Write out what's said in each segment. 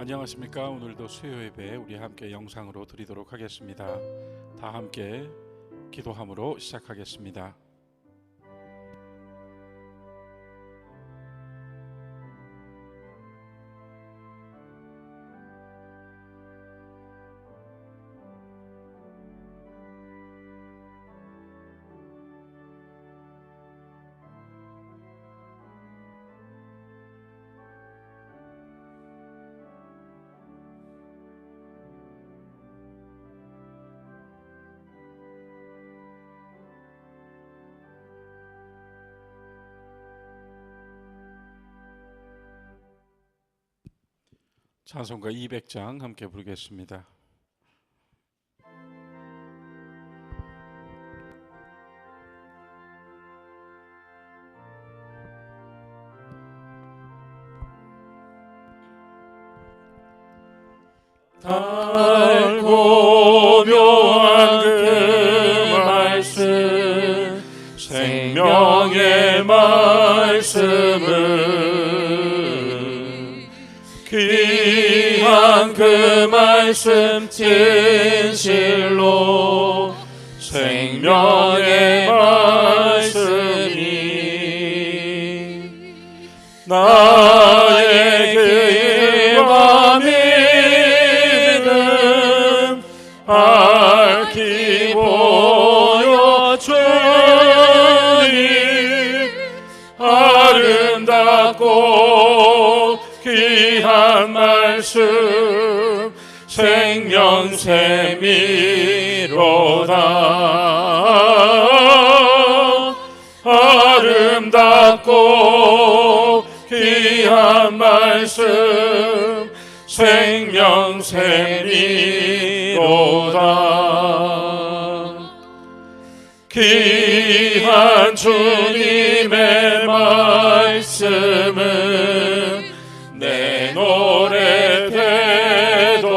안녕하십니까. 오늘도 수요 예배 우리 함께 영상으로 드리도록 하겠습니다. 다 함께 기도함으로 시작하겠습니다. 찬송가 200장 함께 부르겠습니다. 달고 묘한 그 말씀, 생명의 말씀은 귀한 그 말씀 진실로 생명의 말씀이 나의 길과 믿음 밝히 보여주니 아름답고 귀한 말씀 생명샘이로다. 아름답고 귀한 말씀 생명샘이로다. 귀한 주님의 말씀은 내 노래 되도다.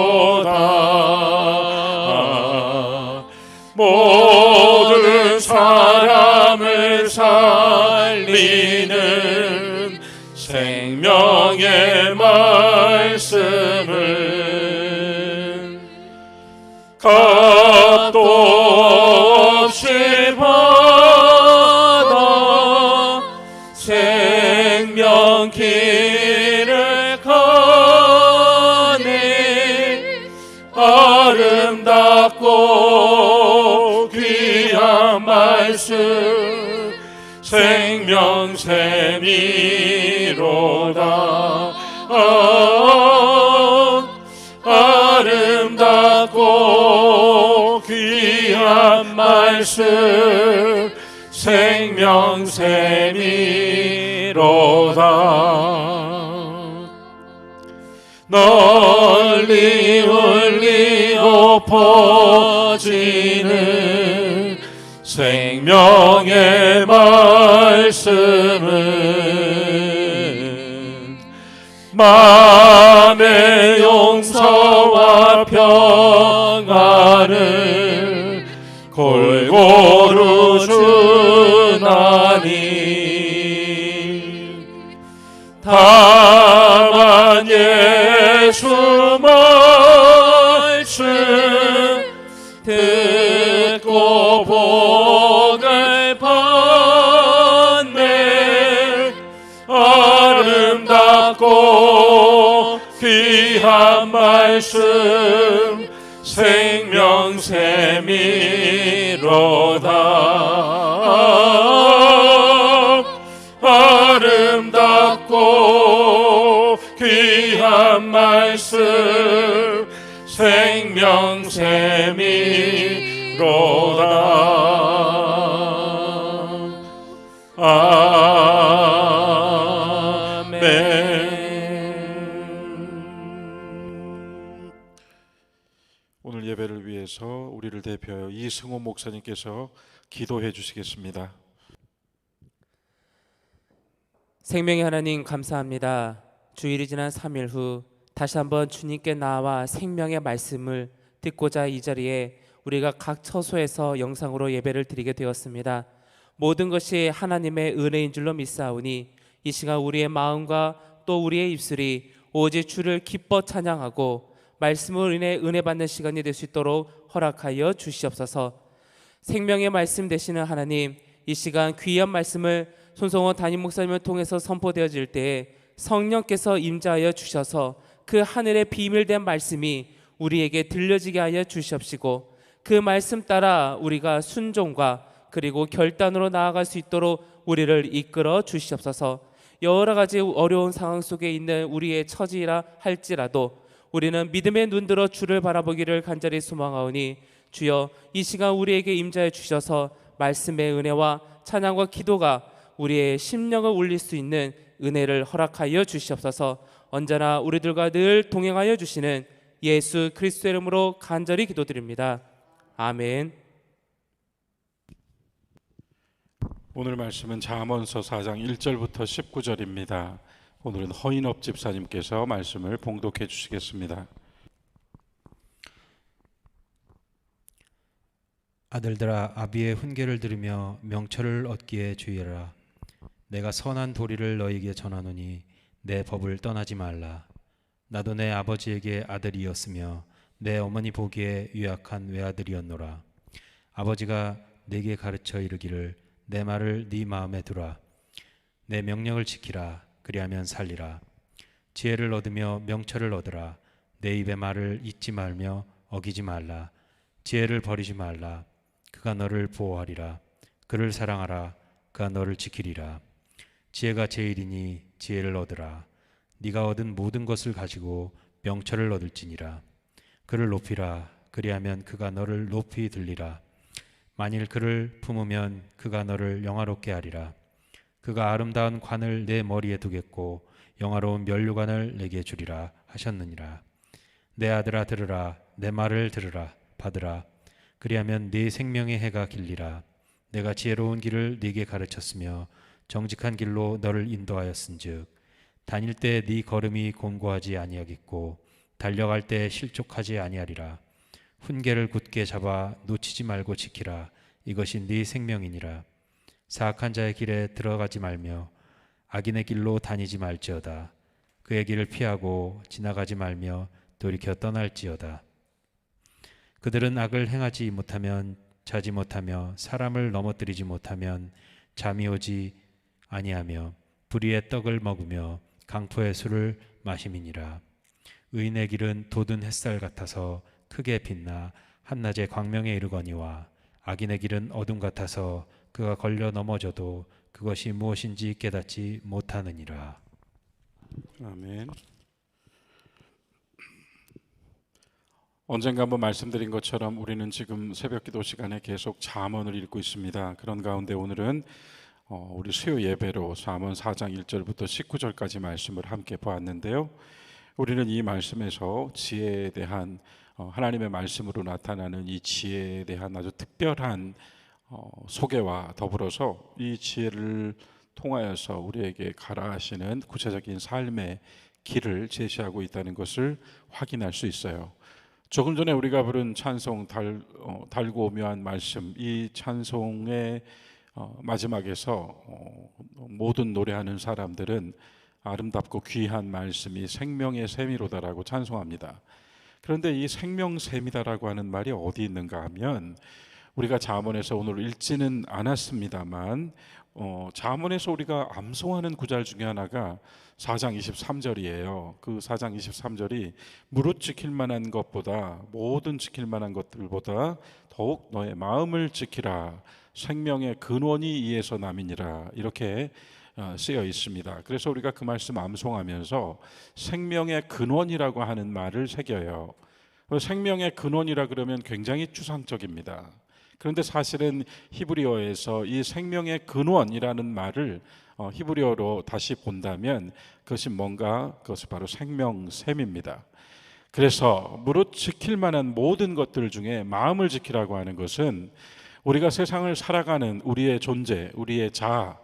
모든 사람을 살리는 생명의 말씀은 값도 없이 받아 생명 길을 가네. 아름답고 귀한 말씀 생명샘이로다. 아름답고 귀한 말씀 생명샘이로다. 널리 울리고 퍼지는 생명의 말씀은 마음의 용서와 평안을 골고루 주나니. 다만 예수 말씀 듣고 복을 받네. 아름답고 귀한 말씀 생명샘이로다. 아름답고 귀한 말씀 생명샘이로다. 아멘. 오늘 예배를 위해서 우리를 대표하여 이승호 목사님께서 기도해 주시겠습니다. 생명의 하나님 감사합니다. 주일이 지난 3일 후 다시 한번 주님께 나와 생명의 말씀을 듣고자 이 자리에 우리가 각 처소에서 영상으로 예배를 드리게 되었습니다. 모든 것이 하나님의 은혜인 줄로 믿사오니 이 시간 우리의 마음과 또 우리의 입술이 오직 주를 기뻐 찬양하고 말씀으로 인해 은혜 받는 시간이 될 수 있도록 허락하여 주시옵소서. 생명의 말씀 되시는 하나님, 이 시간 귀한 말씀을 손성원 담임 목사님을 통해서 선포되어질 때에 성령께서 임재하여 주셔서 그 하늘의 비밀된 말씀이 우리에게 들려지게 하여 주시옵시고, 그 말씀 따라 우리가 순종과 그리고 결단으로 나아갈 수 있도록 우리를 이끌어 주시옵소서. 여러 가지 어려운 상황 속에 있는 우리의 처지라 할지라도 우리는 믿음의 눈들어 주를 바라보기를 간절히 소망하오니, 주여 이 시간 우리에게 임재해 주셔서 말씀의 은혜와 찬양과 기도가 우리의 심령을 울릴 수 있는 은혜를 허락하여 주시옵소서. 언제나 우리들과 늘 동행하여 주시는 예수 그리스도의 이름으로 간절히 기도드립니다. 아멘. 오늘 말씀은 잠언서 4장 1절부터 19절입니다. 오늘은 허인업 집사님께서 말씀을 봉독해 주시겠습니다. 아들들아, 아비의 훈계를 들으며 명철을 얻기에 주의하라. 내가 선한 도리를 너희에게 전하노니 내 법을 떠나지 말라. 나도 내 아버지에게 아들이었으며 내 어머니 보기에 유약한 외아들이었노라. 아버지가 내게 가르쳐 이르기를 내 말을 네 마음에 두라. 내 명령을 지키라. 그리하면 살리라. 지혜를 얻으며 명철을 얻으라. 내 입의 말을 잊지 말며 어기지 말라. 지혜를 버리지 말라. 그가 너를 보호하리라. 그를 사랑하라. 그가 너를 지키리라. 지혜가 제일이니 지혜를 얻으라. 네가 얻은 모든 것을 가지고 명철을 얻을지니라. 그를 높이라. 그리하면 그가 너를 높이 들리라. 만일 그를 품으면 그가 너를 영화롭게 하리라. 그가 아름다운 관을 내 머리에 두겠고 영화로운 면류관을 내게 주리라 하셨느니라. 내 아들아 들으라. 내 말을 들으라. 받으라. 그리하면 네 생명의 해가 길리라. 내가 지혜로운 길을 네게 가르쳤으며 정직한 길로 너를 인도하였은즉 다닐 때 네 걸음이 곤고하지 아니하겠고 달려갈 때 실족하지 아니하리라. 훈계를 굳게 잡아 놓치지 말고 지키라. 이것이 네 생명이니라. 사악한 자의 길에 들어가지 말며 악인의 길로 다니지 말지어다. 그의 길을 피하고 지나가지 말며 돌이켜 떠날지어다. 그들은 악을 행하지 못하면 자지 못하며 사람을 넘어뜨리지 못하면 잠이 오지 아니하며 불의의 떡을 먹으며 강포의 술을 마심이니라. 의인의 길은 돋은 햇살 같아서 크게 빛나 한낮에 광명에 이르거니와 악인의 길은 어둠 같아서 그가 걸려 넘어져도 그것이 무엇인지 깨닫지 못하느니라. 아멘. 언젠가 한번 말씀드린 것처럼 우리는 지금 새벽기도 시간에 계속 잠언을 읽고 있습니다. 그런 가운데 오늘은 우리 수요 예배로 잠언 4장 1절부터 19절까지 말씀을 함께 보았는데요. 우리는 이 말씀에서 지혜에 대한 하나님의 말씀으로 나타나는 이 지혜에 대한 아주 특별한 소개와 더불어서 이 지혜를 통하여서 우리에게 가라 하시는 구체적인 삶의 길을 제시하고 있다는 것을 확인할 수 있어요. 조금 전에 우리가 부른 찬송 달고 오묘한 말씀, 이 찬송의 마지막에서 모든 노래하는 사람들은 아름답고 귀한 말씀이 생명의 샘이로다라고 찬송합니다. 그런데 이 생명샘이다라고 하는 말이 어디 있는가 하면 우리가 잠언에서 오늘 읽지는 않았습니다만 잠언에서 우리가 암송하는 구절 중에 하나가 4장 23절이에요. 그 4장 23절이 무릇 지킬 만한 것보다 모든 지킬 만한 것들보다 더욱 너의 마음을 지키라. 생명의 근원이 이에서 남이니라. 이렇게 쓰여 있습니다. 그래서 우리가 그 말씀 암송하면서 생명의 근원이라고 하는 말을 새겨요. 생명의 근원이라 그러면 굉장히 추상적입니다. 그런데 사실은 히브리어에서 이 생명의 근원이라는 말을 히브리어로 다시 본다면 그것이 뭔가, 그것이 바로 생명샘입니다. 그래서 무릇 지킬 만한 모든 것들 중에 마음을 지키라고 하는 것은 우리가 세상을 살아가는 우리의 존재, 우리의 자아,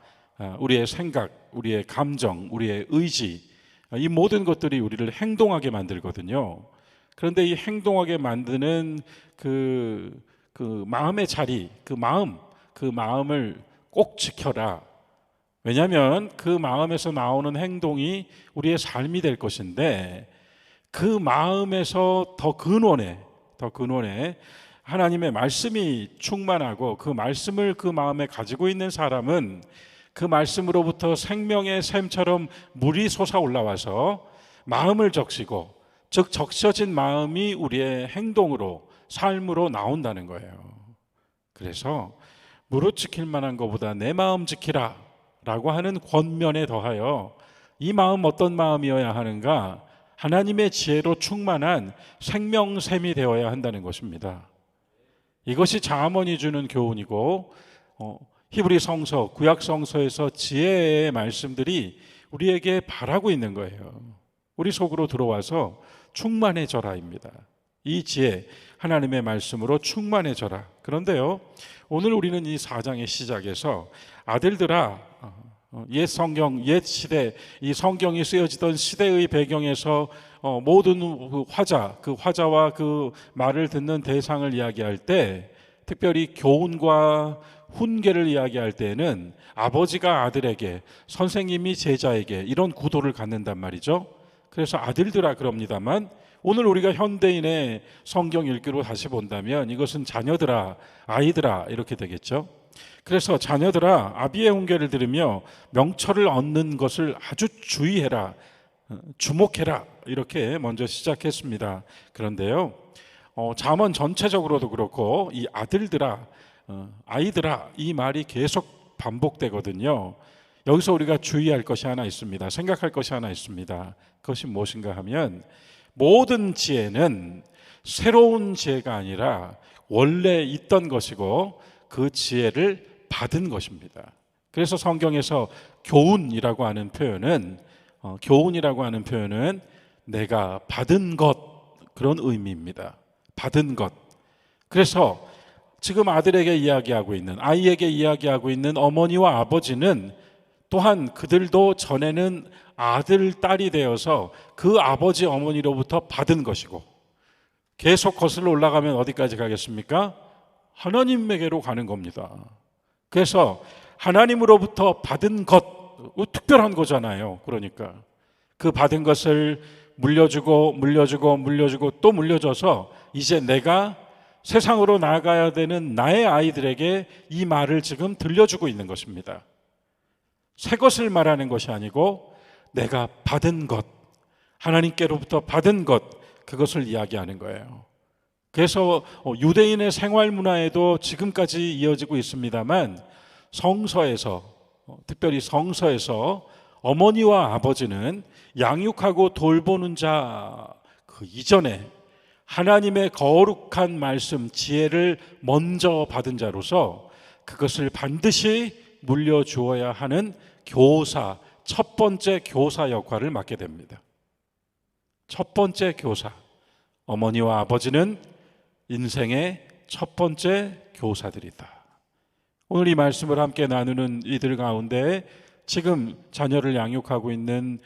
우리의 생각, 우리의 감정, 우리의 의지, 이 모든 것들이 우리를 행동하게 만들거든요. 그런데 이 행동하게 만드는 그 마음의 자리, 그 마음을 꼭 지켜라. 왜냐하면 그 마음에서 나오는 행동이 우리의 삶이 될 것인데, 그 마음에서 더 근원에 하나님의 말씀이 충만하고 그 말씀을 그 마음에 가지고 있는 사람은 그 말씀으로부터 생명의 샘처럼 물이 솟아 올라와서 마음을 적시고, 즉 적셔진 마음이 우리의 행동으로, 삶으로 나온다는 거예요. 그래서 무릇 지킬 만한 것보다 내 마음 지키라 라고 하는 권면에 더하여 이 마음 어떤 마음이어야 하는가? 하나님의 지혜로 충만한 생명샘이 되어야 한다는 것입니다. 이것이 잠언이 주는 교훈이고, 히브리 성서, 구약 성서에서 지혜의 말씀들이 우리에게 바라고 있는 거예요. 우리 속으로 들어와서 충만해져라입니다. 이 지혜, 하나님의 말씀으로 충만해져라. 그런데요, 오늘 우리는 이 4장의 시작에서 아들들아, 옛 성경, 옛 시대, 이 성경이 쓰여지던 시대의 배경에서 모든 그 화자와 그 말을 듣는 대상을 이야기할 때, 특별히 교훈과 훈계를 이야기할 때는 아버지가 아들에게, 선생님이 제자에게 이런 구도를 갖는단 말이죠. 그래서 아들들아 그럽니다만, 오늘 우리가 현대인의 성경 읽기로 다시 본다면 이것은 자녀들아, 아이들아 이렇게 되겠죠. 그래서 자녀들아, 아비의 훈계를 들으며 명철을 얻는 것을 아주 주의해라, 주목해라, 이렇게 먼저 시작했습니다. 그런데요, 잠언 전체적으로도 그렇고 이 아들들아, 아이들아, 이 말이 계속 반복되거든요. 여기서 우리가 주의할 것이 하나 있습니다. 생각할 것이 하나 있습니다. 그것이 무엇인가 하면, 모든 지혜는 새로운 지혜가 아니라 원래 있던 것이고 그 지혜를 받은 것입니다. 그래서 성경에서 교훈이라고 하는 표현은 내가 받은 것, 그런 의미입니다. 받은 것. 그래서 지금 아들에게 이야기하고 있는, 아이에게 이야기하고 있는 어머니와 아버지는 또한 그들도 전에는 아들, 딸이 되어서 그 아버지, 어머니로부터 받은 것이고, 계속 거슬러 올라가면 어디까지 가겠습니까? 하나님에게로 가는 겁니다. 그래서 하나님으로부터 받은 것, 특별한 거잖아요. 그러니까 그 받은 것을 물려주고 또 물려줘서 이제 내가 세상으로 나아가야 되는 나의 아이들에게 이 말을 지금 들려주고 있는 것입니다. 새 것을 말하는 것이 아니고 내가 받은 것, 하나님께로부터 받은 것, 그것을 이야기하는 거예요. 그래서 유대인의 생활 문화에도 지금까지 이어지고 있습니다만, 성서에서, 특별히 성서에서 어머니와 아버지는 양육하고 돌보는 자 그 이전에 하나님의 거룩한 말씀, 지혜를 먼저 받은 자로서 그것을 반드시 물려주어야 하는 교사, 첫 번째 교사 역할을 맡게 됩니다. 첫 번째 교사, 어머니와 아버지는 인생의 첫 번째 교사들이다. 오늘 이 말씀을 함께 나누는 이들 가운데 지금 자녀를 양육하고 있는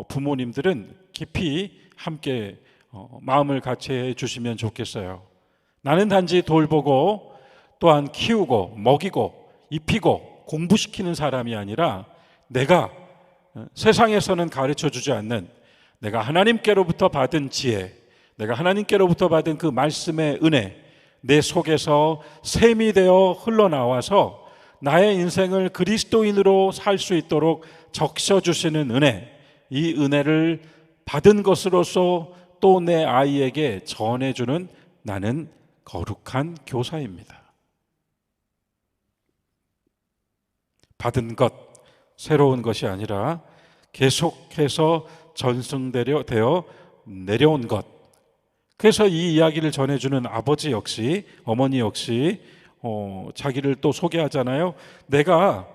부모님들은 깊이 함께 마음을 같이 해 주시면 좋겠어요. 나는 단지 돌보고 또한 키우고 먹이고 입히고 공부시키는 사람이 아니라, 내가 세상에서는 가르쳐 주지 않는, 내가 하나님께로부터 받은 지혜, 내가 하나님께로부터 받은 그 말씀의 은혜, 내 속에서 샘이 되어 흘러나와서 나의 인생을 그리스도인으로 살 수 있도록 적셔주시는 은혜, 이 은혜를 받은 것으로서 또 내 아이에게 전해주는 나는 거룩한 교사입니다. 받은 것, 새로운 것이 아니라 계속해서 전승되어 내려온 것. 그래서 이 이야기를 전해주는 아버지 역시, 어머니 역시 자기를 또 소개하잖아요. 내가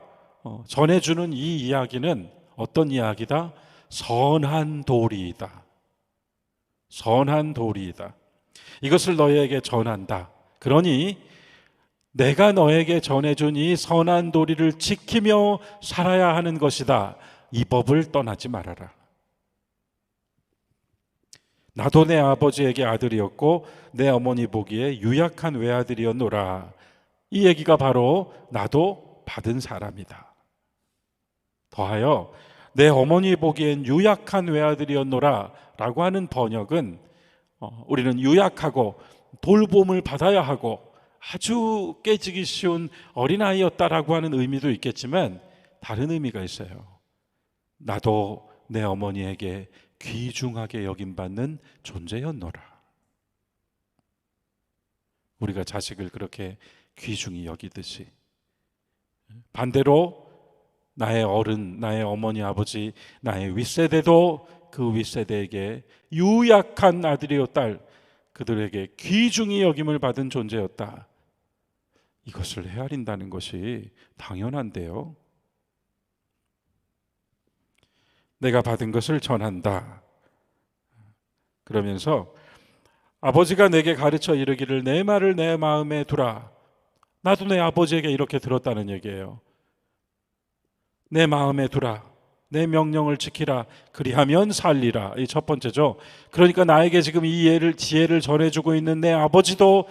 전해주는 이 이야기는 어떤 이야기다? 선한 도리이다. 선한 도리이다. 이것을 너희에게 전한다. 그러니 내가 너에게 전해준 이 선한 도리를 지키며 살아야 하는 것이다. 이 법을 떠나지 말아라. 나도 내 아버지에게 아들이었고 내 어머니 보기에 유약한 외아들이었노라. 이 얘기가 바로 나도 받은 사람이다. 더하여 내 어머니 보기엔 유약한 외아들이었노라 라고 하는 번역은 우리는 유약하고 돌봄을 받아야 하고 아주 깨지기 쉬운 어린아이였다라고 하는 의미도 있겠지만 다른 의미가 있어요. 나도 내 어머니에게 귀중하게 여김받는 존재였노라. 우리가 자식을 그렇게 귀중히 여기듯이 반대로 나의 어른, 나의 어머니, 아버지, 나의 윗세대도 그 윗세대에게 유약한 아들이요 딸, 그들에게 귀중히 여김을 받은 존재였다. 이것을 헤아린다는 것이 당연한데요. 내가 받은 것을 전한다. 그러면서 아버지가 내게 가르쳐 이르기를 내 말을 내 마음에 두라. 나도 내 아버지에게 이렇게 들었다는 얘기예요. 내 마음에 두라. 내 명령을 지키라. 그리하면 살리라. 이 첫 번째죠. 그러니까 나에게 지금 이 지혜를 전해주고 있는 내 아버지도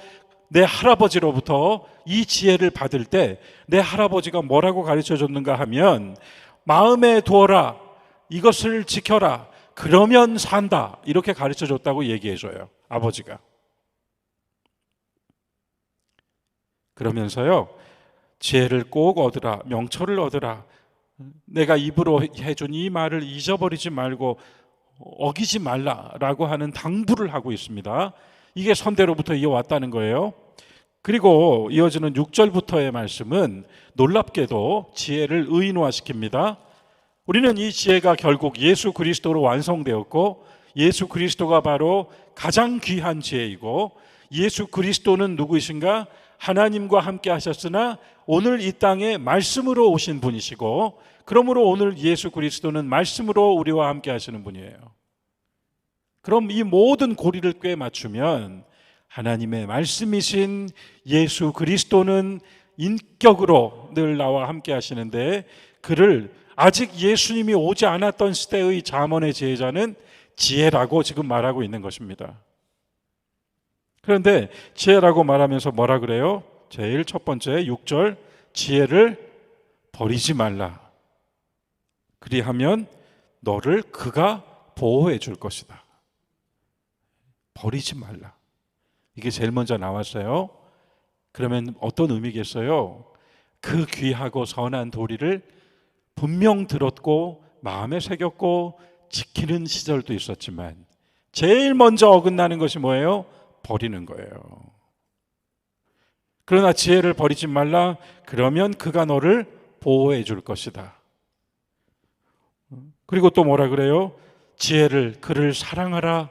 내 할아버지로부터 이 지혜를 받을 때 내 할아버지가 뭐라고 가르쳐줬는가 하면 마음에 두어라. 이것을 지켜라. 그러면 산다. 이렇게 가르쳐줬다고 얘기해줘요. 아버지가. 그러면서요. 지혜를 꼭 얻으라. 명철을 얻으라. 내가 입으로 해준 이 말을 잊어버리지 말고 어기지 말라라고 하는 당부를 하고 있습니다. 이게 선대로부터 이어왔다는 거예요. 그리고 이어지는 6절부터의 말씀은 놀랍게도 지혜를 의인화시킵니다. 우리는 이 지혜가 결국 예수 그리스도로 완성되었고 예수 그리스도가 바로 가장 귀한 지혜이고 예수 그리스도는 누구이신가? 하나님과 함께 하셨으나 오늘 이 땅에 말씀으로 오신 분이시고 그러므로 오늘 예수 그리스도는 말씀으로 우리와 함께 하시는 분이에요. 그럼 이 모든 고리를 꿰 맞추면 하나님의 말씀이신 예수 그리스도는 인격으로 늘 나와 함께 하시는데 그를 아직 예수님이 오지 않았던 시대의 잠언의 제자는 지혜라고 지금 말하고 있는 것입니다. 그런데 지혜라고 말하면서 뭐라 그래요? 제일 첫 번째 6절 지혜를 버리지 말라. 그리하면 너를 그가 보호해 줄 것이다. 버리지 말라. 이게 제일 먼저 나왔어요. 그러면 어떤 의미겠어요? 그 귀하고 선한 도리를 분명 들었고 마음에 새겼고 지키는 시절도 있었지만 제일 먼저 어긋나는 것이 뭐예요? 버리는 거예요. 그러나 지혜를 버리지 말라. 그러면 그가 너를 보호해 줄 것이다. 그리고 또 뭐라 그래요? 그를 사랑하라.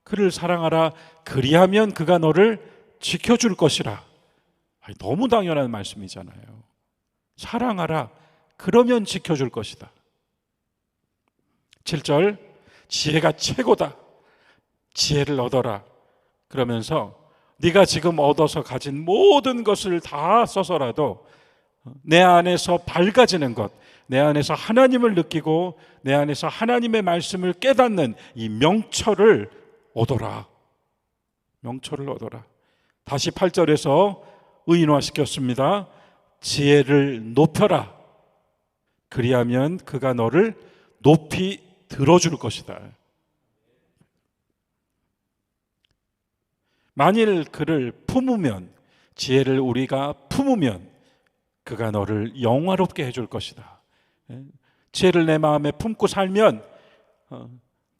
그를 사랑하라. 그리하면 그가 너를 지켜줄 것이라. 너무 당연한 말씀이잖아요. 사랑하라. 그러면 지켜줄 것이다. 7절 지혜가 최고다. 지혜를 얻어라. 그러면서 네가 지금 얻어서 가진 모든 것을 다 써서라도 내 안에서 밝아지는 것, 내 안에서 하나님을 느끼고 내 안에서 하나님의 말씀을 깨닫는 이 명철을 얻어라. 명철을 얻어라. 다시 8절에서 의인화시켰습니다. 지혜를 높여라. 그리하면 그가 너를 높이 들어줄 것이다. 만일 그를 품으면, 지혜를 우리가 품으면 그가 너를 영화롭게 해줄 것이다. 지혜를 내 마음에 품고 살면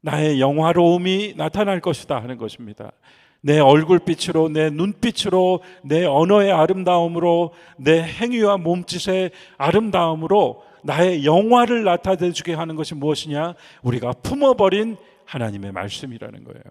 나의 영화로움이 나타날 것이다 하는 것입니다. 내 얼굴빛으로, 내 눈빛으로, 내 언어의 아름다움으로, 내 행위와 몸짓의 아름다움으로 나의 영화를 나타내주게 하는 것이 무엇이냐? 우리가 품어버린 하나님의 말씀이라는 거예요.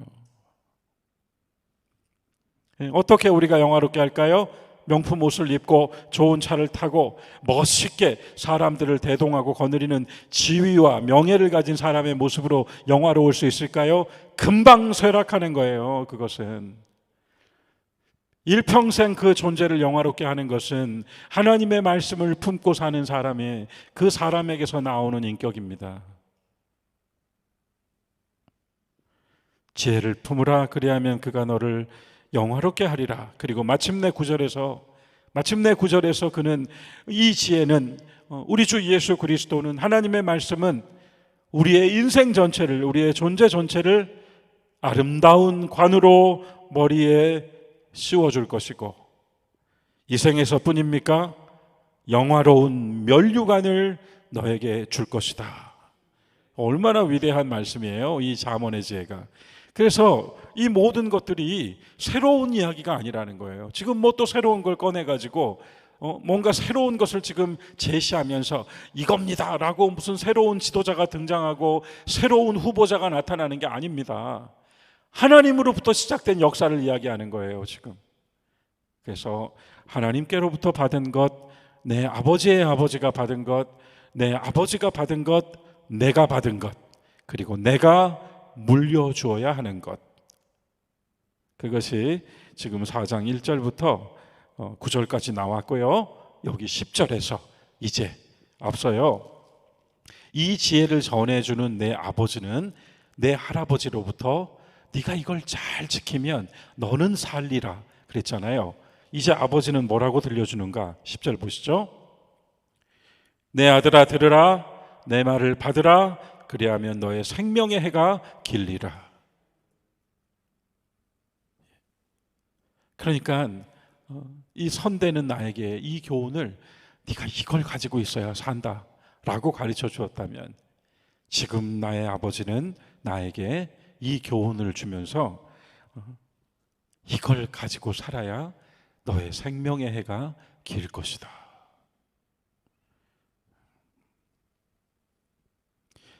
어떻게 우리가 영화롭게 할까요? 명품 옷을 입고 좋은 차를 타고 멋있게 사람들을 대동하고 거느리는 지위와 명예를 가진 사람의 모습으로 영화로울 수 있을까요? 금방 쇠락하는 거예요. 그것은 일평생 그 존재를 영화롭게 하는 것은 하나님의 말씀을 품고 사는 사람의 그 사람에게서 나오는 인격입니다. 지혜를 품으라. 그리하면 그가 너를 영화롭게 하리라. 그리고 마침내 9절에서 마침내 9절에서 그는 이 지혜는 우리 주 예수 그리스도는 하나님의 말씀은 우리의 인생 전체를, 우리의 존재 전체를 아름다운 관으로 머리에 씌워줄 것이고, 이 생에서 뿐입니까? 영화로운 면류관을 너에게 줄 것이다. 얼마나 위대한 말씀이에요, 이 잠언의 지혜가. 그래서 이 모든 것들이 새로운 이야기가 아니라는 거예요. 지금 뭐 또 새로운 걸 꺼내가지고 뭔가 새로운 것을 지금 제시하면서 이겁니다 라고 무슨 새로운 지도자가 등장하고 새로운 후보자가 나타나는 게 아닙니다. 하나님으로부터 시작된 역사를 이야기하는 거예요, 지금. 그래서 하나님께로부터 받은 것, 내 아버지의 아버지가 받은 것, 내 아버지가 받은 것, 내가 받은 것, 그리고 내가 물려주어야 하는 것, 그것이 지금 4장 1절부터 9절까지 나왔고요. 여기 10절에서 이제 앞서요, 이 지혜를 전해주는 내 아버지는 내 할아버지로부터 네가 이걸 잘 지키면 너는 살리라 그랬잖아요. 이제 아버지는 뭐라고 들려주는가? 10절 보시죠. 내 아들아 들으라, 내 말을 받으라, 그리하면 너의 생명의 해가 길리라. 그러니까 이 선대는 나에게 이 교훈을 네가 이걸 가지고 있어야 산다 라고 가르쳐 주었다면, 지금 나의 아버지는 나에게 이 교훈을 주면서 이걸 가지고 살아야 너의 생명의 해가 길 것이다.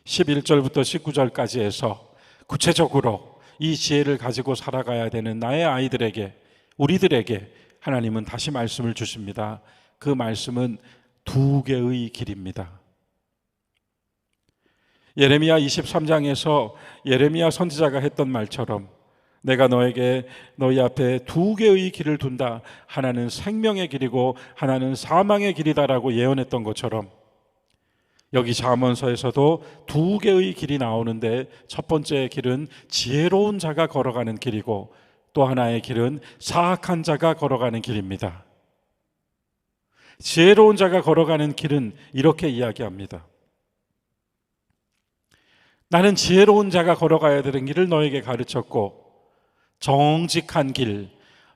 11절부터 19절까지 해서 구체적으로 이 지혜를 가지고 살아가야 되는 나의 아이들에게, 우리들에게 하나님은 다시 말씀을 주십니다. 그 말씀은 두 개의 길입니다. 예레미야 23장에서 예레미야 선지자가 했던 말처럼 내가 너에게 너희 앞에 두 개의 길을 둔다, 하나는 생명의 길이고 하나는 사망의 길이다라고 예언했던 것처럼, 여기 잠언서에서도 두 개의 길이 나오는데, 첫 번째 길은 지혜로운 자가 걸어가는 길이고 또 하나의 길은 사악한 자가 걸어가는 길입니다. 지혜로운 자가 걸어가는 길은 이렇게 이야기합니다. 나는 지혜로운 자가 걸어가야 되는 길을 너에게 가르쳤고, 정직한 길,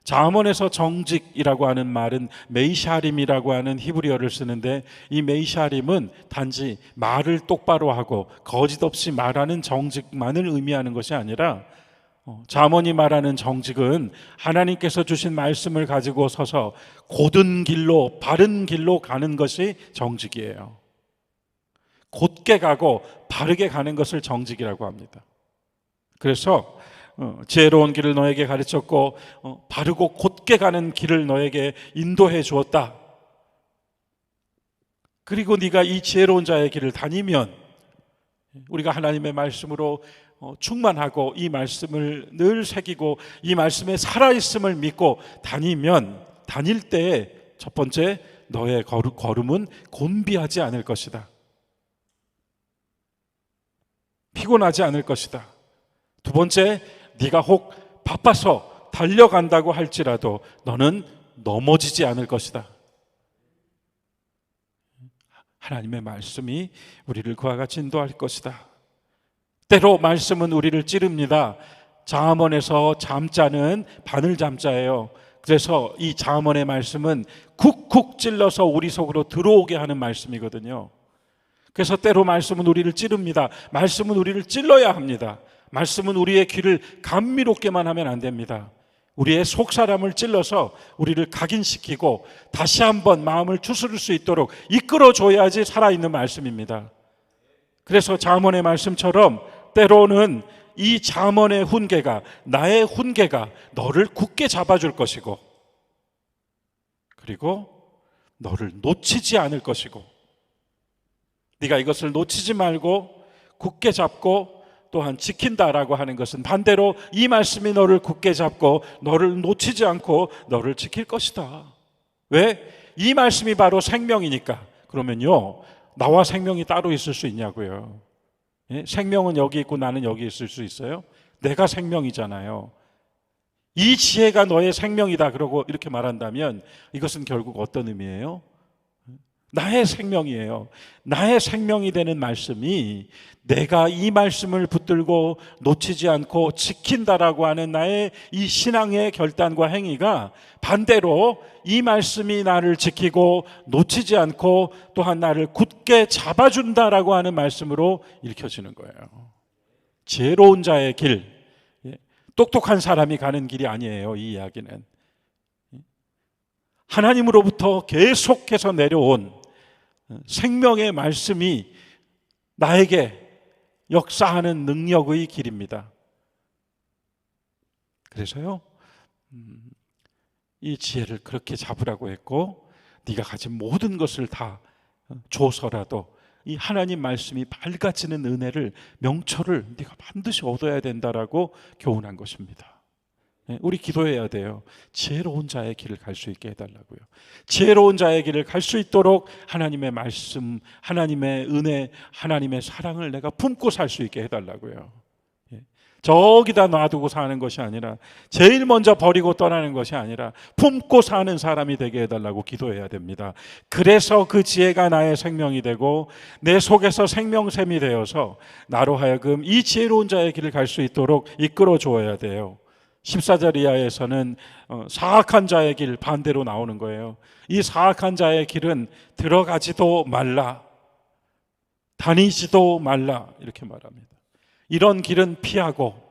잠언에서 정직이라고 하는 말은 메이샤림이라고 하는 히브리어를 쓰는데, 이 메이샤림은 단지 말을 똑바로 하고 거짓 없이 말하는 정직만을 의미하는 것이 아니라, 잠언이 말하는 정직은 하나님께서 주신 말씀을 가지고 서서 곧은 길로, 바른 길로 가는 것이 정직이에요. 곧게 가고 바르게 가는 것을 정직이라고 합니다. 그래서 지혜로운 길을 너에게 가르쳤고 바르고 곧게 가는 길을 너에게 인도해 주었다. 그리고 네가 이 지혜로운 자의 길을 다니면, 우리가 하나님의 말씀으로 충만하고 이 말씀을 늘 새기고 이 말씀에 살아있음을 믿고 다니면, 다닐 때에 첫 번째, 너의 걸음은 곤비하지 않을 것이다. 피곤하지 않을 것이다. 두 번째, 네가 혹 바빠서 달려간다고 할지라도 너는 넘어지지 않을 것이다. 하나님의 말씀이 우리를 그와 같이 인도할 것이다. 때로 말씀은 우리를 찌릅니다. 잠언에서 잠자는 바늘 잠자예요. 그래서 이 잠언의 말씀은 쿡쿡 찔러서 우리 속으로 들어오게 하는 말씀이거든요. 그래서 때로 말씀은 우리를 찌릅니다. 말씀은 우리를 찔러야 합니다. 말씀은 우리의 귀를 감미롭게만 하면 안 됩니다. 우리의 속사람을 찔러서 우리를 각인시키고 다시 한번 마음을 추스를 수 있도록 이끌어줘야지 살아있는 말씀입니다. 그래서 잠언의 말씀처럼 때로는 이 잠언의 훈계가, 나의 훈계가 너를 굳게 잡아줄 것이고, 그리고 너를 놓치지 않을 것이고, 네가 이것을 놓치지 말고 굳게 잡고 또한 지킨다라고 하는 것은 반대로 이 말씀이 너를 굳게 잡고 너를 놓치지 않고 너를 지킬 것이다. 왜? 이 말씀이 바로 생명이니까. 그러면요, 나와 생명이 따로 있을 수 있냐고요. 예? 생명은 여기 있고 나는 여기 있을 수 있어요? 내가 생명이잖아요. 이 지혜가 너의 생명이다 그러고 이렇게 말한다면 이것은 결국 어떤 의미예요? 나의 생명이에요. 나의 생명이 되는 말씀이 내가 이 말씀을 붙들고 놓치지 않고 지킨다라고 하는 나의 이 신앙의 결단과 행위가 반대로 이 말씀이 나를 지키고 놓치지 않고 또한 나를 굳게 잡아준다라고 하는 말씀으로 읽혀지는 거예요. 지혜로운 자의 길, 똑똑한 사람이 가는 길이 아니에요. 이 이야기는 하나님으로부터 계속해서 내려온 생명의 말씀이 나에게 역사하는 능력의 길입니다. 그래서요, 이 지혜를 그렇게 잡으라고 했고, 네가 가진 모든 것을 다 줘서라도 이 하나님 말씀이 밝아지는 은혜를, 명철을 네가 반드시 얻어야 된다라고 교훈한 것입니다. 우리 기도해야 돼요. 지혜로운 자의 길을 갈 수 있게 해달라고요. 지혜로운 자의 길을 갈 수 있도록 하나님의 말씀, 하나님의 은혜, 하나님의 사랑을 내가 품고 살 수 있게 해달라고요. 저기다 놔두고 사는 것이 아니라, 제일 먼저 버리고 떠나는 것이 아니라 품고 사는 사람이 되게 해달라고 기도해야 됩니다. 그래서 그 지혜가 나의 생명이 되고 내 속에서 생명샘이 되어서 나로 하여금 이 지혜로운 자의 길을 갈 수 있도록 이끌어 주어야 돼요. 14절 이하에서는 사악한 자의 길 반대로 나오는 거예요. 이 사악한 자의 길은 들어가지도 말라, 다니지도 말라 이렇게 말합니다. 이런 길은 피하고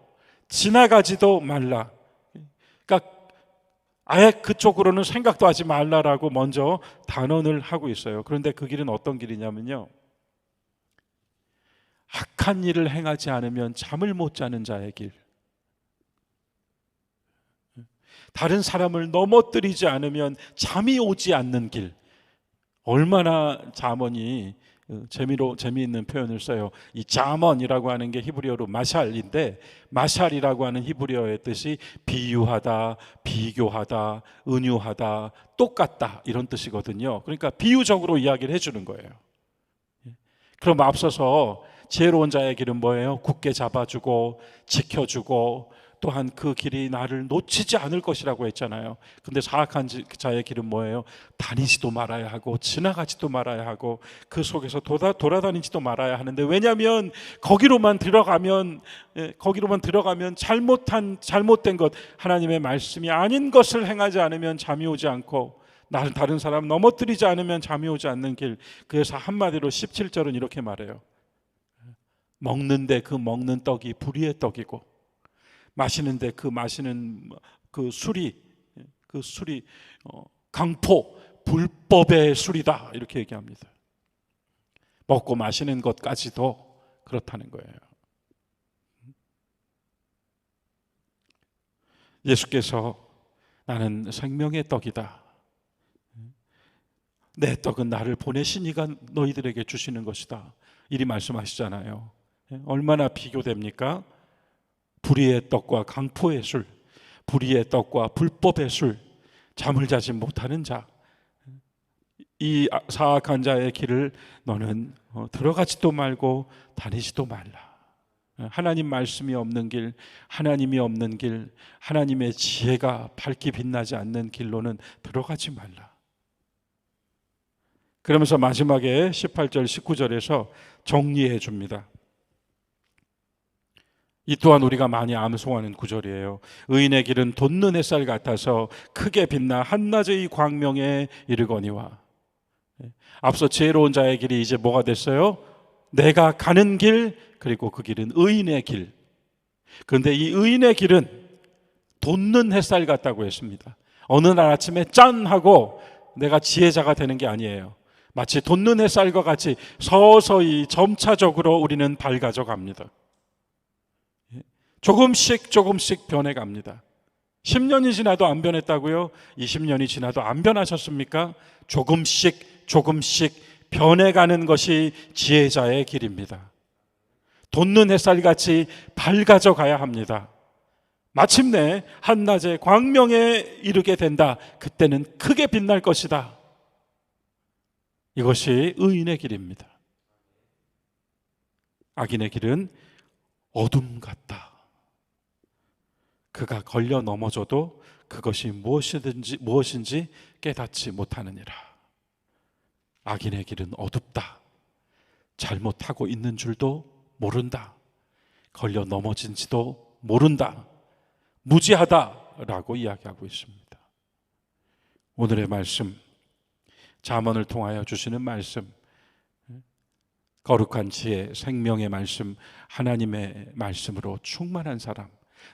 지나가지도 말라. 그러니까 아예 그쪽으로는 생각도 하지 말라라고 먼저 단언을 하고 있어요. 그런데 그 길은 어떤 길이냐면요, 악한 일을 행하지 않으면 잠을 못 자는 자의 길, 다른 사람을 넘어뜨리지 않으면 잠이 오지 않는 길. 얼마나 잠언이 재미있는 표현을 써요. 이 잠언이라고 하는 게 히브리어로 마샬인데, 마샬이라고 하는 히브리어의 뜻이 비유하다, 비교하다, 은유하다, 똑같다 이런 뜻이거든요. 그러니까 비유적으로 이야기를 해주는 거예요. 그럼 앞서서 지혜로운 자의 길은 뭐예요? 굳게 잡아주고 지켜주고 또한 그 길이 나를 놓치지 않을 것이라고 했잖아요. 근데 사악한 자의 길은 뭐예요? 다니지도 말아야 하고 지나가지도 말아야 하고 그 속에서 돌아다니지도 말아야 하는데, 왜냐하면 거기로만 들어가면 잘못된 것, 하나님의 말씀이 아닌 것을 행하지 않으면 잠이 오지 않고 나를 다른 사람 넘어뜨리지 않으면 잠이 오지 않는 길. 그래서 한마디로 17절은 이렇게 말해요. 먹는데 그 먹는 떡이 불의의 떡이고 마시는데 그 마시는 그 술이 강포 불법의 술이다 이렇게 얘기합니다. 먹고 마시는 것까지도 그렇다는 거예요. 예수께서 나는 생명의 떡이다, 내 떡은 나를 보내신 이가 너희들에게 주시는 것이다 이리 말씀하시잖아요. 얼마나 비교됩니까? 불의의 떡과 강포의 술, 불의의 떡과 불법의 술, 잠을 자지 못하는 자, 이 사악한 자의 길을 너는 들어가지도 말고 다니지도 말라. 하나님 말씀이 없는 길, 하나님이 없는 길, 하나님의 지혜가 밝게 빛나지 않는 길로는 들어가지 말라. 그러면서 마지막에 18절 19절에서 정리해 줍니다. 이 또한 우리가 많이 암송하는 구절이에요. 의인의 길은 돋는 햇살 같아서 크게 빛나 한낮의 광명에 이르거니와. 앞서 지혜로운 자의 길이 이제 뭐가 됐어요? 내가 가는 길, 그리고 그 길은 의인의 길. 그런데 이 의인의 길은 돋는 햇살 같다고 했습니다. 어느 날 아침에 짠 하고 내가 지혜자가 되는 게 아니에요. 마치 돋는 햇살과 같이 서서히 점차적으로 우리는 밝아져 갑니다. 조금씩 변해갑니다. 10년이 지나도 안 변했다고요? 20년이 지나도 안 변하셨습니까? 조금씩 변해가는 것이 지혜자의 길입니다. 돋는 햇살같이 밝아져 가야 합니다. 마침내 한낮의 광명에 이르게 된다. 그때는 크게 빛날 것이다. 이것이 의인의 길입니다. 악인의 길은 어둠 같다. 그가 걸려 넘어져도 그것이 무엇인지 깨닫지 못하느니라. 악인의 길은 어둡다. 잘못하고 있는 줄도 모른다. 걸려 넘어진지도 모른다. 무지하다라고 이야기하고 있습니다. 오늘의 말씀, 잠언을 통하여 주시는 말씀, 거룩한 지혜, 생명의 말씀, 하나님의 말씀으로 충만한 사람,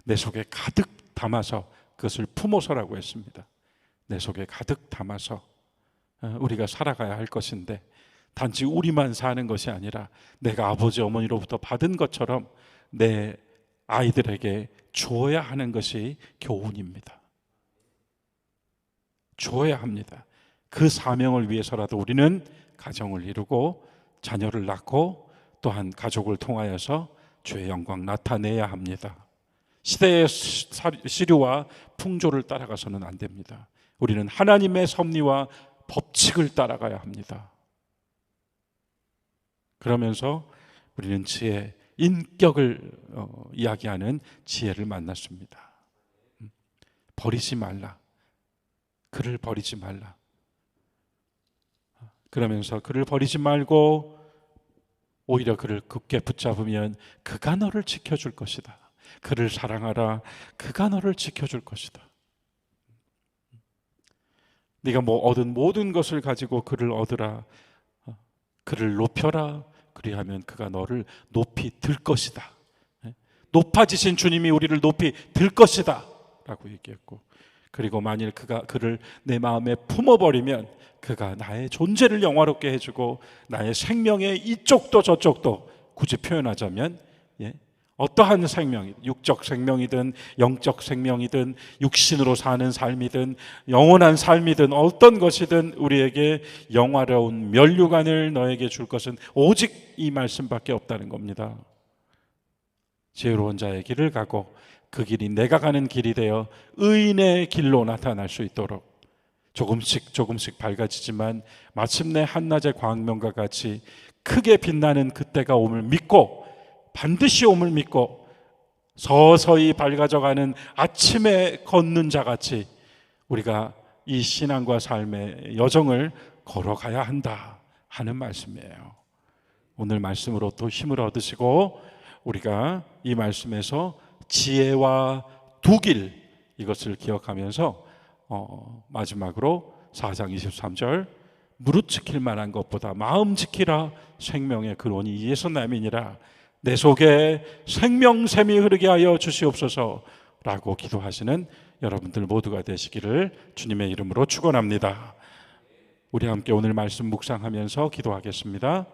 내 속에 가득 담아서 그것을 품어서라고 했습니다. 내 속에 가득 담아서 우리가 살아가야 할 것인데, 단지 우리만 사는 것이 아니라 내가 아버지 어머니로부터 받은 것처럼 내 아이들에게 주어야 하는 것이 교훈입니다. 주어야 합니다. 그 사명을 위해서라도 우리는 가정을 이루고 자녀를 낳고 또한 가족을 통하여서 주의 영광 나타내야 합니다. 시대의 시류와 풍조를 따라가서는 안 됩니다. 우리는 하나님의 섭리와 법칙을 따라가야 합니다. 그러면서 우리는 지혜, 인격을 이야기하는 지혜를 만났습니다. 버리지 말라. 그를 버리지 말라. 그러면서 그를 버리지 말고 오히려 그를 굳게 붙잡으면 그가 너를 지켜줄 것이다. 그를 사랑하라. 그가 너를 지켜줄 것이다. 네가 얻은 모든 것을 가지고 그를 얻으라. 그를 높여라. 그리하면 그가 너를 높이 들 것이다. 높아지신 주님이 우리를 높이 들 것이다 라고 얘기했고, 그리고 만일 그를 내 마음에 품어버리면 그가 나의 존재를 영화롭게 해주고 나의 생명의 이쪽도 저쪽도, 굳이 표현하자면 어떠한 생명이든, 육적 생명이든 영적 생명이든 육신으로 사는 삶이든 영원한 삶이든 어떤 것이든 우리에게 영화로운 면류관을 너에게 줄 것은 오직 이 말씀밖에 없다는 겁니다. 지혜로운 자의 길을 가고 그 길이 내가 가는 길이 되어 의인의 길로 나타날 수 있도록 조금씩 밝아지지만 마침내 한낮의 광명과 같이 크게 빛나는 그때가 옴을 믿고, 반드시 옴을 믿고 서서히 밝아져가는 아침에 걷는 자같이 우리가 이 신앙과 삶의 여정을 걸어가야 한다 하는 말씀이에요. 오늘 말씀으로 또 힘을 얻으시고 우리가 이 말씀에서 지혜와 두 길, 이것을 기억하면서 마지막으로 4장 23절, 무릇 지킬 만한 것보다 마음 지키라. 생명의 근원이 이에서 남이니라. 내 속에 생명샘이 흐르게 하여 주시옵소서 라고 기도하시는 여러분들 모두가 되시기를 주님의 이름으로 축원합니다. 우리 함께 오늘 말씀 묵상하면서 기도하겠습니다.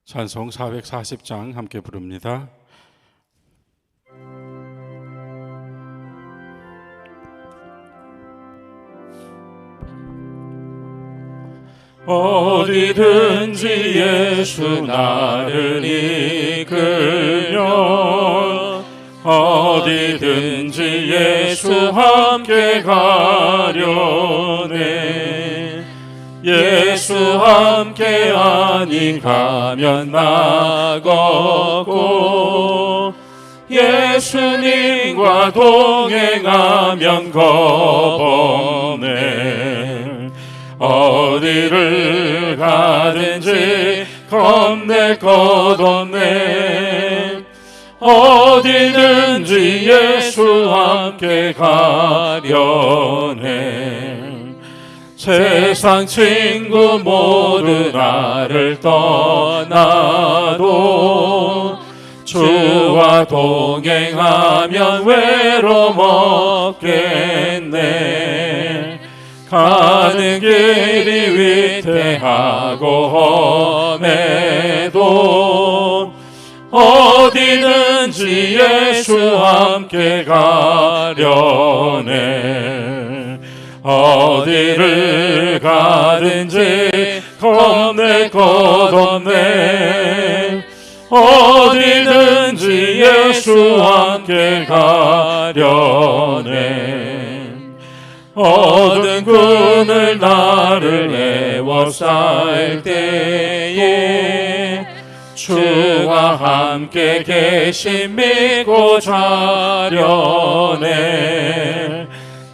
찬송 440장 함께 부릅니다. 어디든지 예수 나를 이끌면, 어디든지 예수 함께 가려네. 예수 예수 함께하니 가면 나겠고 예수님과 동행하면 겁없네. 어디를 가든지 겁낼 것 없네. 어디든지 예수 함께 가려네. 세상 친구 모두 나를 떠나도 주와 동행하면 외로움 없겠네. 가는 길이 위태하고 험해도 어디든지 예수 함께 가려네. 어디를 가든지 겁낼 것 없네. 어디든지 예수 함께 가려네. 어두운 꾼을 나를 에워쌀 때에 주와 함께 계심 믿고 자려네.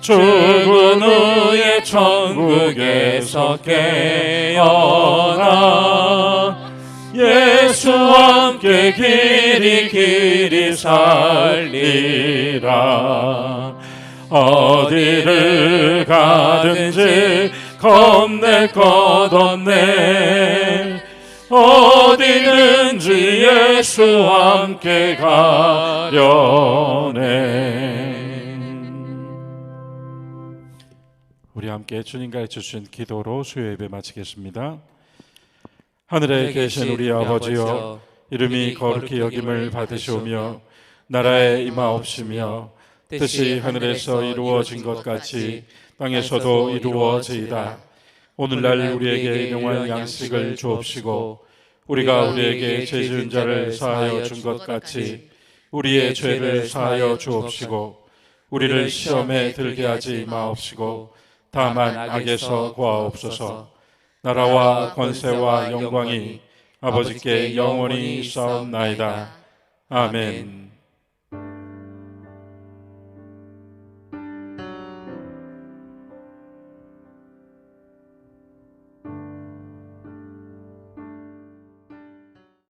죽은 후에 천국에서 깨어나 예수와 함께 길이 살리라. 어디를 가든지 겁낼 것 없네. 어디든지 예수와 함께 가려네. 우리 함께 주님과 해주신 기도로 수요 예배 마치겠습니다. 하늘에 계신 우리 아버지여, 이름이 거룩히 여김을 받으시오며 나라에 임하옵시며 뜻이 하늘에서 이루어진 것 같이 땅에서도 이루어지이다. 오늘날 우리에게 일용할 양식을 주옵시고 우리가 우리에게 죄 지은 자를 사하여 준 것 같이 우리의 죄를 사하여 주옵시고 우리를 시험에 들게 하지 마옵시고 다만 악에서 구하옵소서. 나라와 권세와 영광이 아버지께 영원히 있사옵나이다. 아멘.